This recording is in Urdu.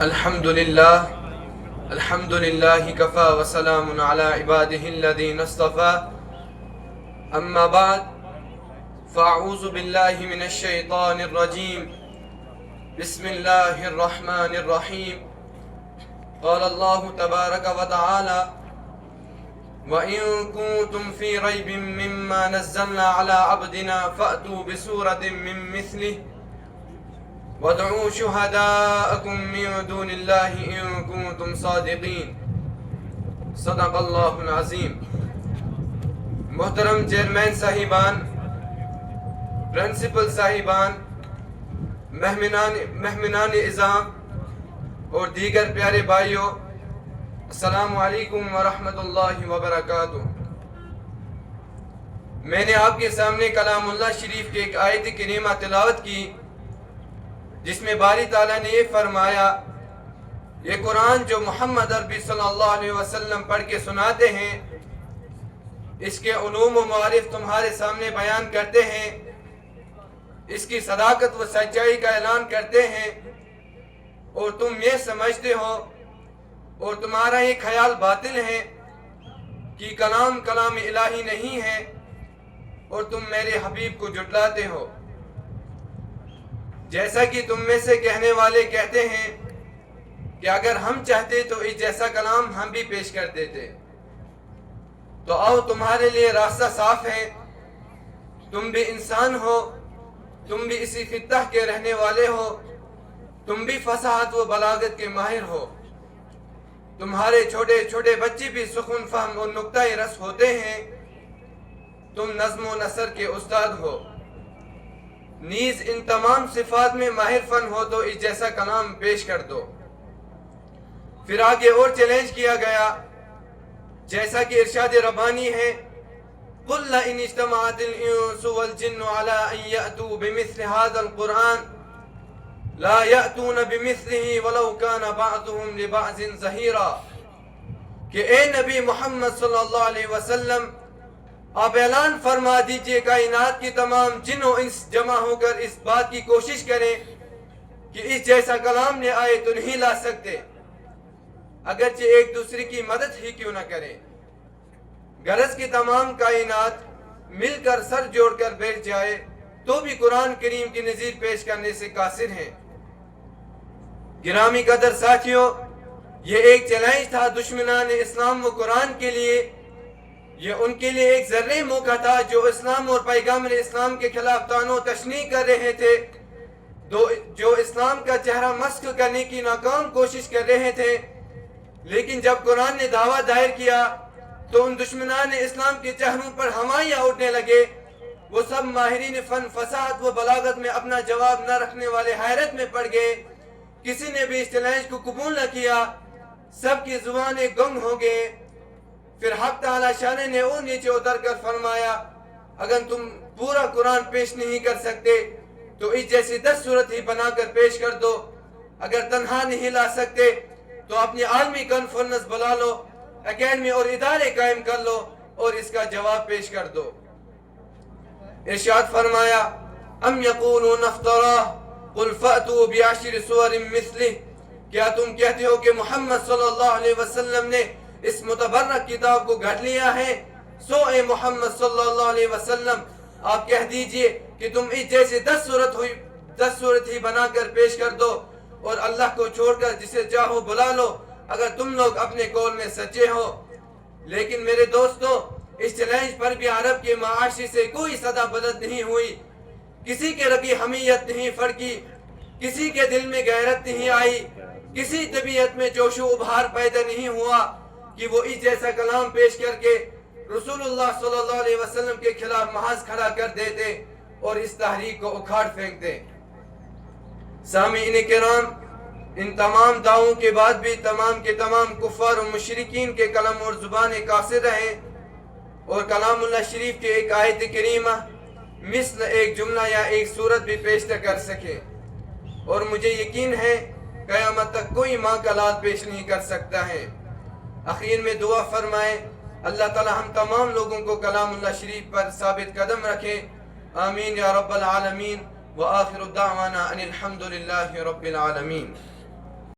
الحمد لله كفى وسلام على عباده الذين اصطفى أما بعد فأعوذ بالله من الشيطان الرجيم بسم الله الرحمن الرحيم قال الله تبارك وتعالى وإن كنتم في ريب مما نزلنا على عبدنا فأتوا بسورة من مثله وادعوا شهداءكم من دون الله إن كنتم صادقين صدق اللہ العظیم۔ محترم چیئرمین صاحبان، پرنسپل صاحبان، مہمانان اعظام اور دیگر پیارے بھائیوں، السلام علیکم ورحمۃ اللہ وبرکاتہ۔ میں نے آپ کے سامنے کلام اللہ شریف کے ایک آیت کریمہ تلاوت کی جس میں باری تعالیٰ نے یہ فرمایا، یہ قرآن جو محمد عربی صلی اللہ علیہ وسلم پڑھ کے سناتے ہیں، اس کے علوم و معارف تمہارے سامنے بیان کرتے ہیں، اس کی صداقت و سچائی کا اعلان کرتے ہیں، اور تم یہ سمجھتے ہو اور تمہارا یہ خیال باطل ہے کہ کلام الہی نہیں ہے، اور تم میرے حبیب کو جھٹلاتے ہو۔ جیسا کہ تم میں سے کہنے والے کہتے ہیں کہ اگر ہم چاہتے تو اس جیسا کلام ہم بھی پیش کر دیتے، تو آؤ تمہارے لیے راستہ صاف ہے۔ تم بھی انسان ہو، تم بھی اسی خطہ کے رہنے والے ہو، تم بھی فصاحت و بلاغت کے ماہر ہو، تمہارے چھوٹے چھوٹے بچے بھی سخن فہم اور نقطہ رس ہوتے ہیں، تم نظم و نثر کے استاد ہو، نیز ان تمام صفات میں ماہر فن ہو، تو اس جیسا کلام پیش کر دو۔ پھر آگے اور چیلنج کیا گیا، جیسا کہ ارشاد ربانی ہے، قُلْ لَئِنِ اجْتَمَعَتِ الْإِنسُ وَالْجِنُّ عَلَىٰ أَن يَأْتُوا بِمِثْلِ هَٰذَا الْقُرْآنِ لَا يَأْتُونَ بِمِثْلِهِ وَلَوْ كَانَ بَعْضُهُمْ لِبَعْضٍ ظَهِيرًا کہ اے نبی محمد صلی اللہ علیہ وسلم، آپ اعلان فرما دیجئے کائنات کی تمام جن و انس جمع ہو کر اس بات کی کوشش کریں کہ اس جیسا کلام نے آئے تو نہیں لا سکتے، اگرچہ ایک دوسرے کی مدد ہی کیوں نہ کریں۔ غرض کی تمام کائنات مل کر سر جوڑ کر بیٹھ جائے تو بھی قرآن کریم کی نظیر پیش کرنے سے قاصر ہیں۔ گرامی قدر ساتھیوں، یہ ایک چیلنج تھا دشمنان اسلام و قرآن کے لیے، یہ ان کے لیے ایک ذرّی موقع تھا جو اسلام اور پیغمبر اسلام کے خلاف طعن و تشنیع کر رہے تھے، جو اسلام کا چہرہ مسخ کرنے کی ناکام کوشش کر رہے تھے۔ لیکن جب قرآن نے دعویٰ دائر کیا تو ان دشمنان اسلام کے چہروں پر ہمایاں اٹھنے لگے۔ وہ سب ماہرین فن، فصاحت و بلاغت میں اپنا جواب نہ رکھنے والے حیرت میں پڑ گئے، کسی نے بھی اس چیلنج کو قبول نہ کیا، سب کی زبانیں گنگ ہو گئے۔ پھر حق تعالیٰ شان نے اور نیچے اتر کر فرمایا، اگر تم پورا قرآن پیش نہیں کر سکتے تو اس جیسی 10 صورت ہی بنا کر پیش کر دو، اگر تنہا نہیں لا سکتے تو اپنی عالمی کانفرنس بلا لو، اکیڈمی اور ادارے قائم کر لو اور اس کا جواب پیش کر دو۔ ارشاد فرمایا، ام یقولون افتراہ قل فأتوا بعشر سور مثلہ، کیا تم کہتے ہو کہ محمد صلی اللہ علیہ وسلم نے اس متبرک کتاب کو گھڑ لیا ہے؟ سو اے محمد صلی اللہ علیہ وسلم، آپ کہہ دیجئے کہ تم اس جیسے 10 صورت ہی بنا کر پیش کر دو، اور اللہ کو چھوڑ کر جسے چاہو بلا لو، اگر تم لوگ اپنے قول میں سچے ہو۔ لیکن میرے دوستو، اس چیلنج پر بھی عرب کے معاشرے سے کوئی صدا بلد نہیں ہوئی، کسی کے رگی حمیت نہیں پھڑکی، کسی کے دل میں غیرت نہیں آئی، کسی طبیعت میں جوش و ابھار پیدا نہیں ہوا کہ وہ اس جیسا کلام پیش کر کے رسول اللہ صلی اللہ علیہ وسلم کے خلاف محاذ کھڑا کر دیتے اور اس تحریک کو اکھاڑ پھینکتے۔ سامعین کرام، ان تمام دعووں کے بعد بھی تمام کے تمام کفار و مشرکین کے قلم اور زبانیں قاصر رہے اور کلام اللہ شریف کے ایک آیت کریمہ مثل ایک جملہ یا ایک صورت بھی پیش نہ کر سکے، اور مجھے یقین ہے قیامت تک کوئی ماں کا لال پیش نہیں کر سکتا ہے۔ اخیر میں دعا فرمائیں، اللہ تعالی ہم تمام لوگوں کو کلام اللہ شریف پر ثابت قدم رکھے، آمین یا رب العالمین، وآخر دعوانا ان الحمد للہ رب العالمین۔